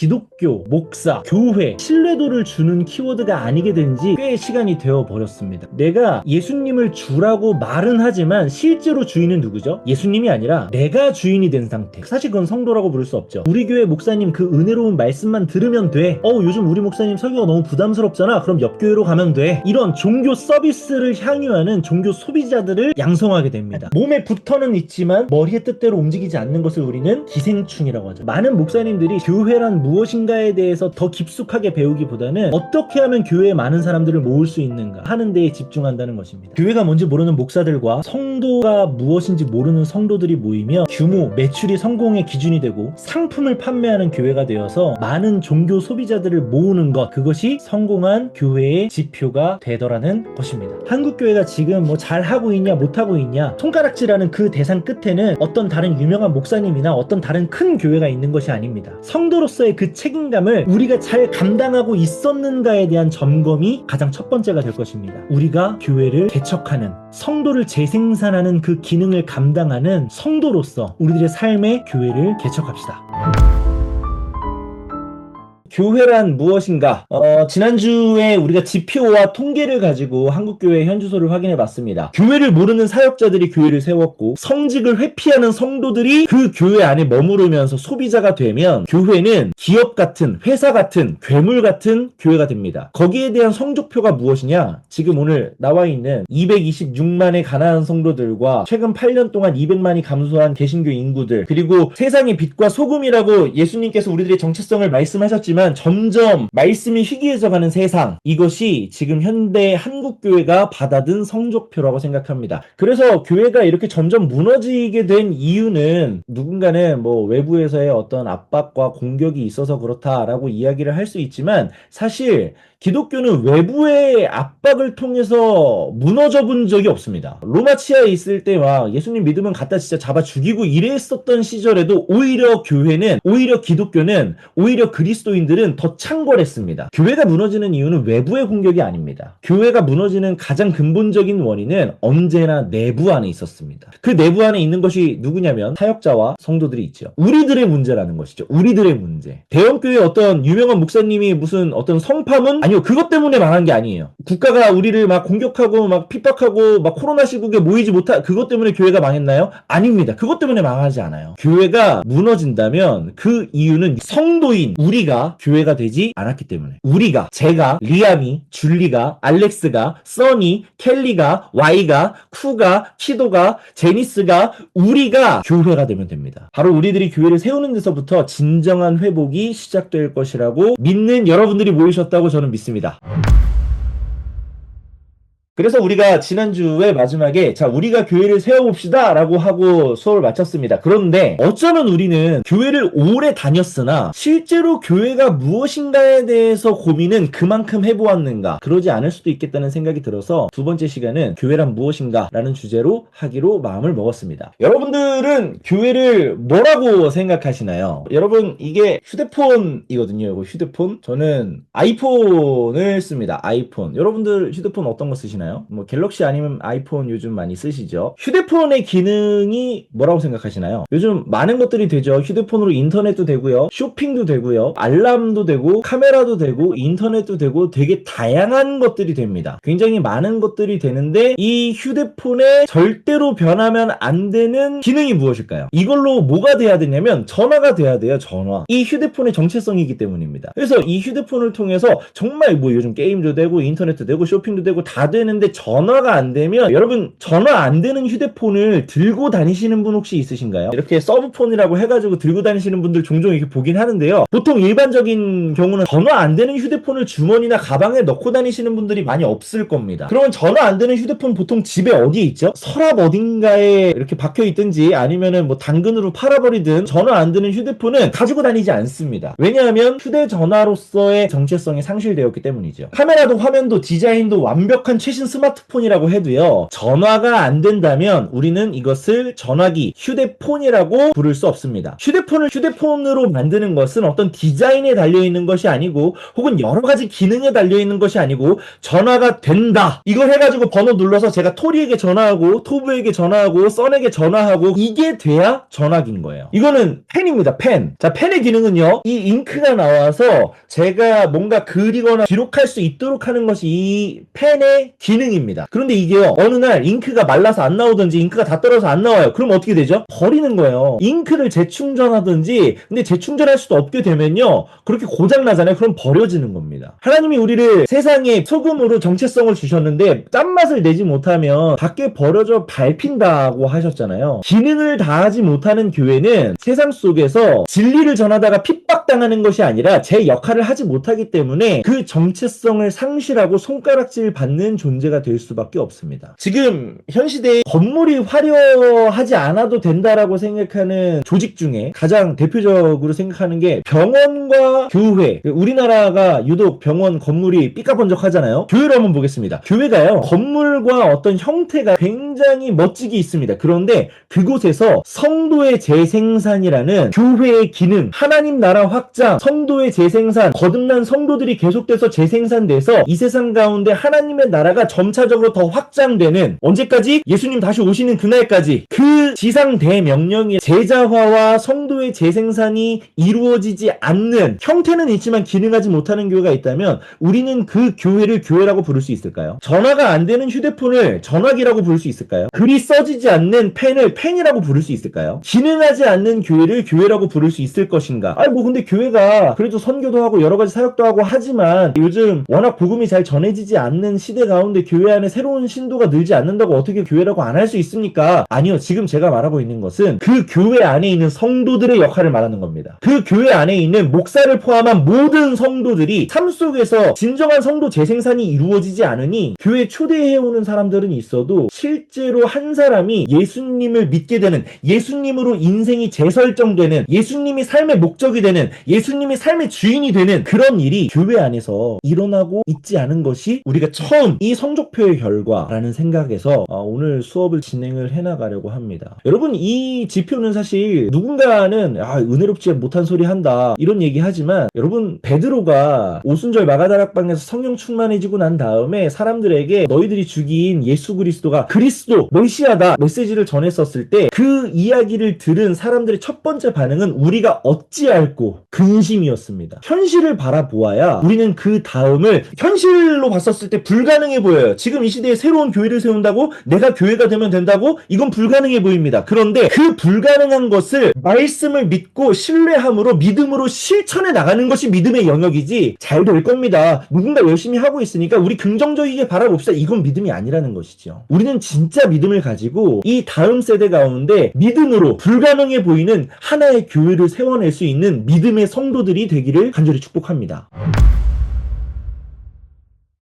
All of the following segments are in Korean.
기독교, 목사, 교회, 신뢰도를 주는 키워드가 아니게 된 지 꽤 시간이 되어 버렸습니다. 내가 예수님을 주라고 말은 하지만 실제로 주인은 누구죠? 예수님이 아니라 내가 주인이 된 상태. 사실 그건 성도라고 부를 수 없죠. 우리 교회 목사님 그 은혜로운 말씀만 들으면 돼. 요즘 우리 목사님 설교가 너무 부담스럽잖아. 그럼 옆 교회로 가면 돼. 이런 종교 서비스를 향유하는 종교 소비자들을 양성하게 됩니다. 몸에 붙어는 있지만 머리의 뜻대로 움직이지 않는 것을 우리는 기생충이라고 하죠. 많은 목사님들이 교회란 무엇인가에 대해서 더 깊숙하게 배우기보다는 어떻게 하면 교회에 많은 사람들을 모을 수 있는가 하는 데에 집중한다는 것입니다. 교회가 뭔지 모르는 목사들과 성도가 무엇인지 모르는 성도들이 모이며 규모, 매출이 성공의 기준이 되고 상품을 판매하는 교회가 되어서 많은 종교 소비자들을 모으는 것, 그것이 성공한 교회의 지표가 되더라는 것입니다. 한국 교회가 지금 뭐 잘하고 있냐 못하고 있냐 손가락질하는 그 대상 끝에는 어떤 다른 유명한 목사님이나 어떤 다른 큰 교회가 있는 것이 아닙니다. 성도로서의 그 책임감을 우리가 잘 감당하고 있었는가에 대한 점검이 가장 첫 번째가 될 것입니다. 우리가 교회를 개척하는, 성도를 재생산하는 그 기능을 감당하는 성도로서 우리들의 삶의 교회를 개척합시다. 교회란 무엇인가? 지난주에 우리가 지표와 통계를 가지고 한국교회 현주소를 확인해 봤습니다. 교회를 모르는 사역자들이 교회를 세웠고 성직을 회피하는 성도들이 그 교회 안에 머무르면서 소비자가 되면 교회는 기업 같은, 회사 같은, 괴물 같은 교회가 됩니다. 거기에 대한 성적표가 무엇이냐? 지금 오늘 나와 있는 226만의 가난한 성도들과 최근 8년 동안 200만이 감소한 개신교 인구들, 그리고 세상의 빛과 소금이라고 예수님께서 우리들의 정체성을 말씀하셨지만 점점 말씀이 희귀해져가는 세상, 이것이 지금 현대 한국교회가 받아든 성적표라고 생각합니다. 그래서 교회가 이렇게 점점 무너지게 된 이유는 누군가는 뭐 외부에서의 어떤 압박과 공격이 있어서 그렇다라고 이야기를 할 수 있지만 사실 기독교는 외부의 압박을 통해서 무너져 본 적이 없습니다. 로마 치하에 있을 때 막 예수님 믿으면 갖다 진짜 잡아 죽이고 이랬었던 시절에도 오히려 교회는, 오히려 기독교는, 오히려 그리스도인들은 더 창궐했습니다. 교회가 무너지는 이유는 외부의 공격이 아닙니다. 교회가 무너지는 가장 근본적인 원인은 언제나 내부 안에 있었습니다. 그 내부 안에 있는 것이 누구냐면 사역자와 성도들이 있죠. 우리들의 문제라는 것이죠. 우리들의 문제. 대형교회 어떤 유명한 목사님이 무슨 어떤 성파문? 아니요, 그것 때문에 망한 게 아니에요. 국가가 우리를 막 공격하고 막 핍박하고 막 코로나 시국에 모이지 못한 그것 때문에 교회가 망했나요? 아닙니다. 그것 때문에 망하지 않아요. 교회가 무너진다면 그 이유는 성도인 우리가 교회가 되지 않았기 때문에, 우리가, 제가, 리암이, 줄리가, 알렉스가, 써니, 켈리가, 와이가, 쿠가, 키도가, 제니스가, 우리가 교회가 되면 됩니다. 바로 우리들이 교회를 세우는 데서부터 진정한 회복이 시작될 것이라고 믿는 여러분들이 모이셨다고 저는 믿습니다. 그래서 우리가 지난주에 마지막에 자, 우리가 교회를 세워봅시다 라고 하고 수업을 마쳤습니다. 그런데 어쩌면 우리는 교회를 오래 다녔으나 실제로 교회가 무엇인가에 대해서 고민은 그만큼 해보았는가, 그러지 않을 수도 있겠다는 생각이 들어서 두 번째 시간은 교회란 무엇인가 라는 주제로 하기로 마음을 먹었습니다. 여러분들은 교회를 뭐라고 생각하시나요? 여러분, 이게 휴대폰이거든요. 이거 휴대폰. 저는 아이폰을 씁니다. 아이폰. 여러분들 휴대폰 어떤 거 쓰시나요? 뭐 갤럭시 아니면 아이폰 요즘 많이 쓰시죠? 휴대폰의 기능이 뭐라고 생각하시나요? 요즘 많은 것들이 되죠. 휴대폰으로 인터넷도 되고요, 쇼핑도 되고요, 알람도 되고, 카메라도 되고, 인터넷도 되고, 되게 다양한 것들이 됩니다. 굉장히 많은 것들이 되는데 이 휴대폰에 절대로 변하면 안 되는 기능이 무엇일까요? 이걸로 뭐가 돼야 되냐면 전화가 돼야 돼요. 전화. 이 휴대폰의 정체성이기 때문입니다. 그래서 이 휴대폰을 통해서 정말 뭐 요즘 게임도 되고 인터넷도 되고 쇼핑도 되고 다 되는 근데 전화가 안 되면, 여러분 전화 안 되는 휴대폰을 들고 다니시는 분 혹시 있으신가요? 이렇게 서브폰이라고 해가지고 들고 다니시는 분들 종종 이렇게 보긴 하는데요. 보통 일반적인 경우는 전화 안 되는 휴대폰을 주머니나 가방에 넣고 다니시는 분들이 많이 없을 겁니다. 그러면 전화 안 되는 휴대폰 보통 집에 어디에 있죠? 서랍 어딘가에 이렇게 박혀 있든지 아니면은 뭐 당근으로 팔아버리든 전화 안 되는 휴대폰은 가지고 다니지 않습니다. 왜냐하면 휴대전화로서의 정체성이 상실되었기 때문이죠. 카메라도 화면도 디자인도 완벽한 최신 최신 스마트폰이라고 해도요, 전화가 안 된다면 우리는 이것을 전화기, 휴대폰이라고 부를 수 없습니다. 휴대폰을 휴대폰으로 만드는 것은 어떤 디자인에 달려있는 것이 아니고 혹은 여러 가지 기능에 달려있는 것이 아니고 전화가 된다, 이걸 해가지고 번호 눌러서 제가 토리에게 전화하고 토부에게 전화하고 썬에게 전화하고, 이게 돼야 전화기인 거예요. 이거는 펜입니다. 펜. 자, 펜의 기능은요, 이 잉크가 나와서 제가 뭔가 그리거나 기록할 수 있도록 하는 것이 이 펜의 기능입니다. 그런데 이게요, 어느 날 잉크가 말라서 안 나오든지 잉크가 다 떨어져서 안 나와요. 그럼 어떻게 되죠? 버리는 거예요. 잉크를 재충전하든지, 근데 재충전할 수도 없게 되면요, 그렇게 고장 나잖아요. 그럼 버려지는 겁니다. 하나님이 우리를 세상에 소금으로 정체성을 주셨는데 짠맛을 내지 못하면 밖에 버려져 밟힌다고 하셨잖아요. 기능을 다하지 못하는 교회는 세상 속에서 진리를 전하다가 핍박당하는 것이 아니라 제 역할을 하지 못하기 때문에 그 정체성을 상실하고 손가락질 받는 존재가 될 수밖에 없습니다. 지금 현 시대에 건물이 화려하지 않아도 된다라고 생각하는 조직 중에 가장 대표적으로 생각하는 게 병원과 교회. 우리나라가 유독 병원 건물이 삐까번쩍하잖아요. 교회를 한번 보겠습니다. 교회가요, 건물과 어떤 형태가 굉장히 멋지게 있습니다. 그런데 그곳에서 성도의 재생산이라는 교회의 기능, 하나님 나라 확장, 성도의 재생산, 거듭난 성도들이 계속돼서 재생산돼서 이 세상 가운데 하나님의 나라가 점차적으로 더 확장되는, 언제까지? 예수님 다시 오시는 그날까지, 그 지상 대명령의 제자화와 성도의 재생산이 이루어지지 않는, 형태는 있지만 기능하지 못하는 교회가 있다면 우리는 그 교회를 교회라고 부를 수 있을까요? 전화가 안 되는 휴대폰을 전화기라고 부를 수 있을까요? 글이 써지지 않는 펜을 펜이라고 부를 수 있을까요? 기능하지 않는 교회를 교회라고 부를 수 있을 것인가? 근데 교회가 그래도 선교도 하고 여러 가지 사역도 하고 하지만 요즘 워낙 복음이 잘 전해지지 않는 시대 가운데 교회 안에 새로운 신도가 늘지 않는다고 어떻게 교회라고 안 할 수 있습니까? 아니요. 지금 제가 말하고 있는 것은 그 교회 안에 있는 성도들의 역할을 말하는 겁니다. 그 교회 안에 있는 목사를 포함한 모든 성도들이 삶 속에서 진정한 성도 재생산이 이루어지지 않으니 교회 초대해오는 사람들은 있어도 실제로 한 사람이 예수님을 믿게 되는, 예수님으로 인생이 재설정되는, 예수님이 삶의 목적이 되는, 예수님이 삶의 주인이 되는 그런 일이 교회 안에서 일어나고 있지 않은 것이 우리가 처음 이 성적표의 결과라는 생각에서 오늘 수업을 진행을 해나가려고 합니다. 여러분, 이 지표는 사실 누군가는 은혜롭지 못한 소리 한다 이런 얘기 하지만, 여러분, 베드로가 오순절 마가다락방에서 성령 충만해지고 난 다음에 사람들에게 너희들이 죽인 예수 그리스도가 그리스도 메시아다 메시지를 전했었을 때 그 이야기를 들은 사람들의 첫 번째 반응은 우리가 어찌할꼬 근심이었습니다. 현실을 바라보아야 우리는 그 다음을, 현실로 봤었을 때 불가능해 보여요. 지금 이 시대에 새로운 교회를 세운다고 내가 교회가 되면 된다고? 이건 불가능해 보입니다. 그런데 그 불가능한 것을 말씀을 믿고 신뢰함으로 믿음으로 실천해 나가는 것이 믿음의 영역이지, 잘 될 겁니다, 누군가 열심히 하고 있으니까 우리 긍정적이게 바라봅시다, 이건 믿음이 아니라는 것이죠. 우리는 진짜 믿음을 가지고 이 다음 세대 가운데 믿음으로 불가능해 보이는 하나의 교회를 세워낼 수 있는 믿음의 성도들이 되기를 간절히 축복합니다.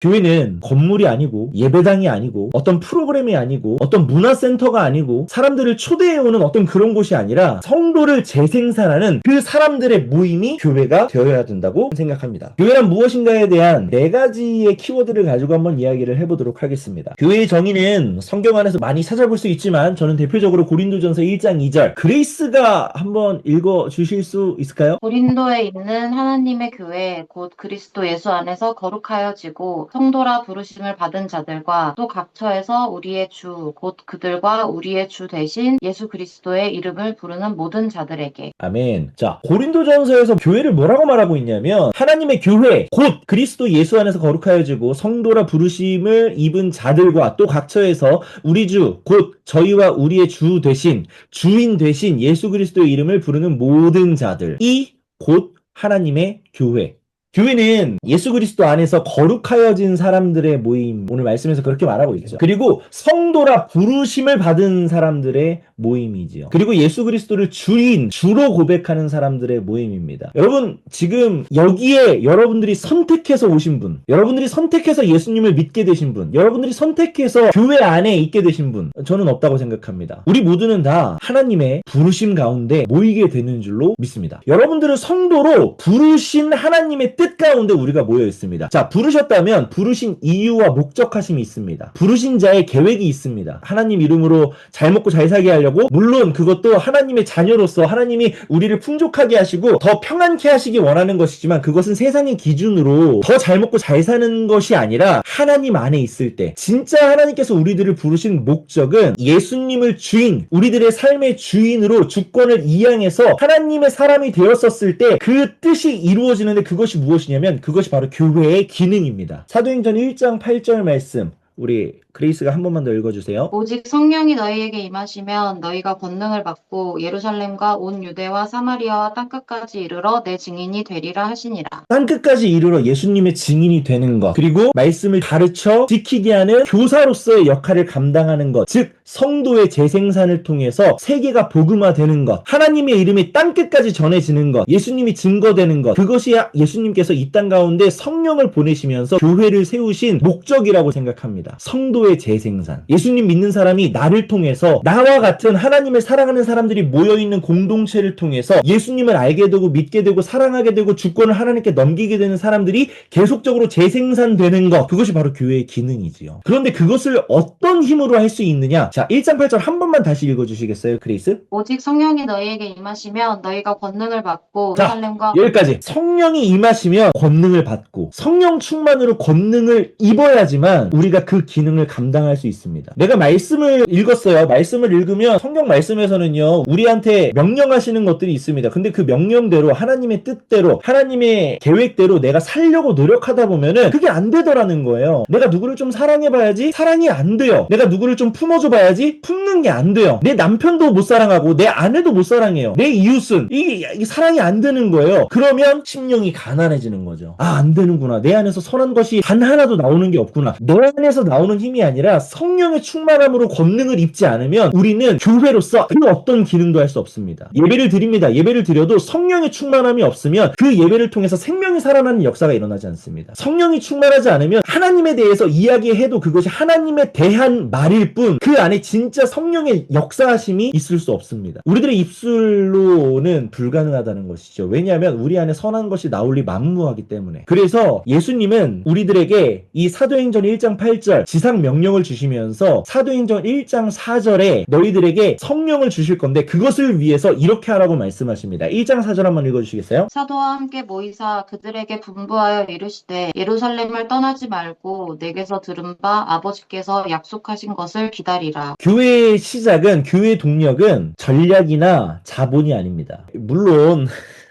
교회는 건물이 아니고 예배당이 아니고 어떤 프로그램이 아니고 어떤 문화센터가 아니고 사람들을 초대해오는 어떤 그런 곳이 아니라 성도를 재생산하는 그 사람들의 모임이 교회가 되어야 된다고 생각합니다. 교회란 무엇인가에 대한 4가지의 키워드를 가지고 한번 이야기를 해보도록 하겠습니다. 교회의 정의는 성경 안에서 많이 찾아볼 수 있지만 저는 대표적으로 고린도전서 1장 2절, 그레이스가 한번 읽어주실 수 있을까요? 고린도에 있는 하나님의 교회 곧 그리스도 예수 안에서 거룩하여지고 성도라 부르심을 받은 자들과 또 각처에서 우리의 주 곧 그들과 우리의 주 대신 예수 그리스도의 이름을 부르는 모든 자들에게. 아멘. 자, 고린도전서에서 교회를 뭐라고 말하고 있냐면 하나님의 교회 곧 그리스도 예수 안에서 거룩하여지고 성도라 부르심을 입은 자들과 또 각처에서 우리 주 곧 저희와 우리의 주 대신, 주인 대신 예수 그리스도의 이름을 부르는 모든 자들이 곧 하나님의 교회. 교회는 예수 그리스도 안에서 거룩하여진 사람들의 모임, 오늘 말씀에서 그렇게 말하고 있죠. 그리고 성도라 부르심을 받은 사람들의 모임이지요. 그리고 예수 그리스도를 주인, 주로 고백하는 사람들의 모임입니다. 여러분, 지금 여기에 여러분들이 선택해서 오신 분, 여러분들이 선택해서 예수님을 믿게 되신 분, 여러분들이 선택해서 교회 안에 있게 되신 분, 저는 없다고 생각합니다. 우리 모두는 다 하나님의 부르심 가운데 모이게 되는 줄로 믿습니다. 여러분들은 성도로 부르신 하나님의 뜻 뜻 가운데 우리가 모여 있습니다. 자, 부르셨다면 부르신 이유와 목적하심이 있습니다. 부르신 자의 계획이 있습니다. 하나님 이름으로 잘 먹고 잘 살게 하려고, 물론 그것도 하나님의 자녀로서 하나님이 우리를 풍족하게 하시고 더 평안케 하시기 원하는 것이지만, 그것은 세상의 기준으로 더 잘 먹고 잘 사는 것이 아니라 하나님 안에 있을 때 진짜 하나님께서 우리들을 부르신 목적은 예수님을 주인, 우리들의 삶의 주인으로 주권을 이양해서 하나님의 사람이 되었었을 때 그 뜻이 이루어지는데, 그것이 무엇이냐면 그것이 바로 교회의 기능입니다. 사도행전 1장 8절 말씀, 우리 그레이스가 한 번만 더 읽어주세요. 오직 성령이 너희에게 임하시면 너희가 권능을 받고 예루살렘과 온 유대와 사마리아와 땅끝까지 이르러 내 증인이 되리라 하시니라. 땅끝까지 이르러 예수님의 증인이 되는 것, 그리고 말씀을 가르쳐 지키게 하는 교사로서의 역할을 감당하는 것, 즉 성도의 재생산을 통해서 세계가 복음화되는 것, 하나님의 이름이 땅끝까지 전해지는 것, 예수님이 증거되는 것, 그것이 예수님께서 이 땅 가운데 성령을 보내시면서 교회를 세우신 목적이라고 생각합니다. 성도의 재생산. 예수님 믿는 사람이 나를 통해서, 나와 같은 하나님을 사랑하는 사람들이 모여있는 공동체를 통해서 예수님을 알게 되고 믿게 되고 사랑하게 되고 주권을 하나님께 넘기게 되는 사람들이 계속적으로 재생산되는 것, 그것이 바로 교회의 기능이지요. 그런데 그것을 어떤 힘으로 할 수 있느냐? 자, 1장 8절 한 번만 다시 읽어주시겠어요, 그레이스? 오직 성령이 너희에게 임하시면 너희가 권능을 받고 자, 예루살렘과 여기까지. 성령이 임하시면 권능을 받고, 성령 충만으로 권능을 입어야지만 우리가 그 기능을 감당할 수 있습니다. 내가 말씀을 읽었어요. 말씀을 읽으면 성경 말씀에서는요, 우리한테 명령하시는 것들이 있습니다. 근데 그 명령대로, 하나님의 뜻대로, 하나님의 계획대로 내가 살려고 노력하다 보면은 그게 안 되더라는 거예요. 내가 누구를 좀 사랑해봐야지? 사랑이 안 돼요. 내가 누구를 좀 품어줘봐야지? 품는 게 안 돼요. 내 남편도 못 사랑하고 내 아내도 못 사랑해요. 내 이웃은 이게 사랑이 안 되는 거예요. 그러면 심령이 가난해지는 거죠. 아, 안 되는구나. 내 안에서 선한 것이 단 하나도 나오는 게 없구나. 내 안에서 나오는 힘이 아니라 성령의 충만함으로 권능을 입지 않으면 우리는 교회로서 그 어떤 기능도 할 수 없습니다. 예배를 드립니다. 예배를 드려도 성령의 충만함이 없으면 그 예배를 통해서 생명이 살아나는 역사가 일어나지 않습니다. 성령이 충만하지 않으면 하나님에 대해서 이야기해도 그것이 하나님에 대한 말일 뿐, 그 안에 진짜 성령의 역사하심이 있을 수 없습니다. 우리들의 입술로는 불가능하다는 것이죠. 왜냐하면 우리 안에 선한 것이 나올 리 만무하기 때문에. 그래서 예수님은 우리들에게 이 사도행전 1장 8절 지상 명령을 주시면서 사도행전 1장 4절에 너희들에게 성령을 주실 건데 그것을 위해서 이렇게 하라고 말씀하십니다. 1장 4절 한번 읽어주시겠어요? 사도와 함께 모이사 그들에게 분부하여 이르시되 예루살렘을 떠나지 말고 내게서 들은 바 아버지께서 약속하신 것을 기다리라. 교회의 시작은, 교회의 동력은 전략이나 자본이 아닙니다.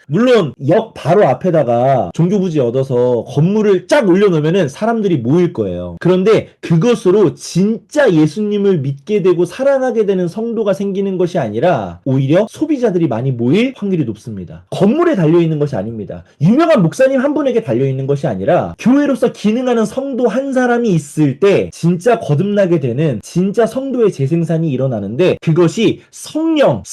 물론 역 바로 앞에다가 종교부지 얻어서 건물을 쫙 올려놓으면 사람들이 모일 거예요. 그런데 그것으로 진짜 예수님을 믿게 되고 사랑하게 되는 성도가 생기는 것이 아니라 오히려 소비자들이 많이 모일 확률이 높습니다. 건물에 달려있는 것이 아닙니다. 유명한 목사님 한 분에게 달려있는 것이 아니라 교회로서 기능하는 성도 한 사람이 있을 때 진짜 거듭나게 되는, 진짜 성도의 재생산이 일어나는데, 그것이 성령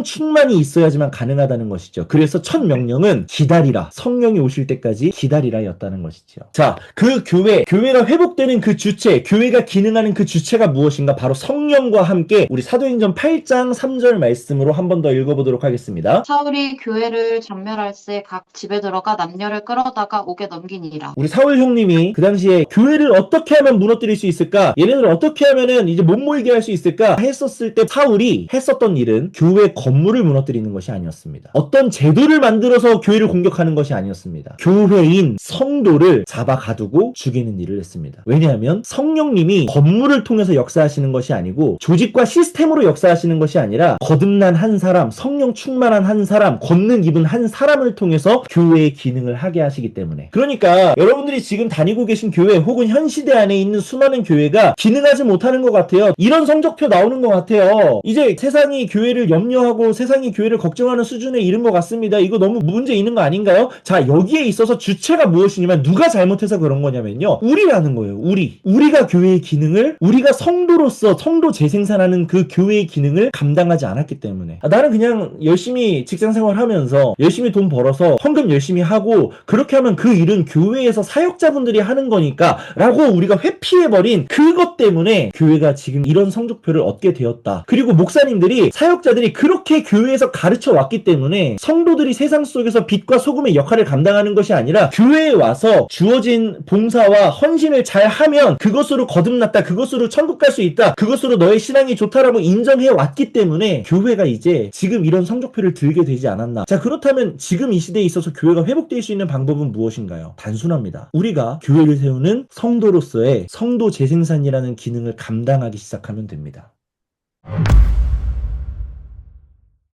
충만이 있어야지만 가능하다는 것이죠. 그래서 첫 명령은 기다리라, 성령이 오실 때까지 기다리라 였다는 것이죠. 자, 그 교회가 회복되는 그 주체, 교회가 기능하는 그 주체가 무엇인가? 바로 성령과 함께 우리 사도행전 8장 3절 말씀으로 한 번 더 읽어보도록 하겠습니다. 사울이 교회를 전멸할세 각 집에 들어가 남녀를 끌어다가 옥에 넘기니라. 우리 사울 형님이 그 당시에 교회를 어떻게 하면 무너뜨릴 수 있을까? 얘네들 어떻게 하면은 이제 못 모이게 할 수 있을까? 했었을 때 사울이 했었던 일은 교회 건물을 무너뜨리는 것이 아니었습니다. 어떤 제도를 만들어서 교회를 공격하는 것이 아니었습니다. 교회인 성도를 잡아 가두고 죽이는 일을 했습니다. 왜냐하면 성령님이 건물을 통해서 역사하시는 것이 아니고 조직과 시스템으로 역사하시는 것이 아니라 거듭난 한 사람, 성령 충만한 한 사람, 권능 입은 한 사람을 통해서 교회의 기능을 하게 하시기 때문에. 그러니까 여러분들이 지금 다니고 계신 교회 혹은 현 시대 안에 있는 수많은 교회가 기능하지 못하는 것 같아요. 이런 성적표 나오는 것 같아요. 이제 세상이 교회를 염려하고 세상이 교회를 걱정하는 수준에 이른 것 같습니다. 이거 너무 문제 있는 거 아닌가요? 자, 여기에 있어서 주체가 무엇이냐면, 누가 잘못해서 그런 거냐면요, 우리라는 거예요. 우리가 교회의 기능을, 우리가 성도로서 성도 재생산하는 그 교회의 기능을 감당하지 않았기 때문에. 나는 그냥 열심히 직장생활 하면서 열심히 돈 벌어서 헌금 열심히 하고 그렇게 하면 그 일은 교회에서 사역자분들이 하는 거니까 라고 우리가 회피해버린 그것 때문에 교회가 지금 이런 성적표를 얻게 되었다. 그리고 목사님들이, 사역자들이 그렇게 교회에서 가르쳐 왔기 때문에 성도들이 세상 세상 속에서 빛과 소금의 역할을 감당하는 것이 아니라 교회에 와서 주어진 봉사와 헌신을 잘 하면 그것으로 거듭났다, 그것으로 천국 갈 수 있다, 그것으로 너의 신앙이 좋다라고 인정해 왔기 때문에 교회가 이제 지금 이런 성적표를 들게 되지 않았나. 자, 그렇다면 지금 이 시대에 있어서 교회가 회복될 수 있는 방법은 무엇인가요? 단순합니다. 우리가 교회를 세우는 성도로서의 성도 재생산이라는 기능을 감당하기 시작하면 됩니다.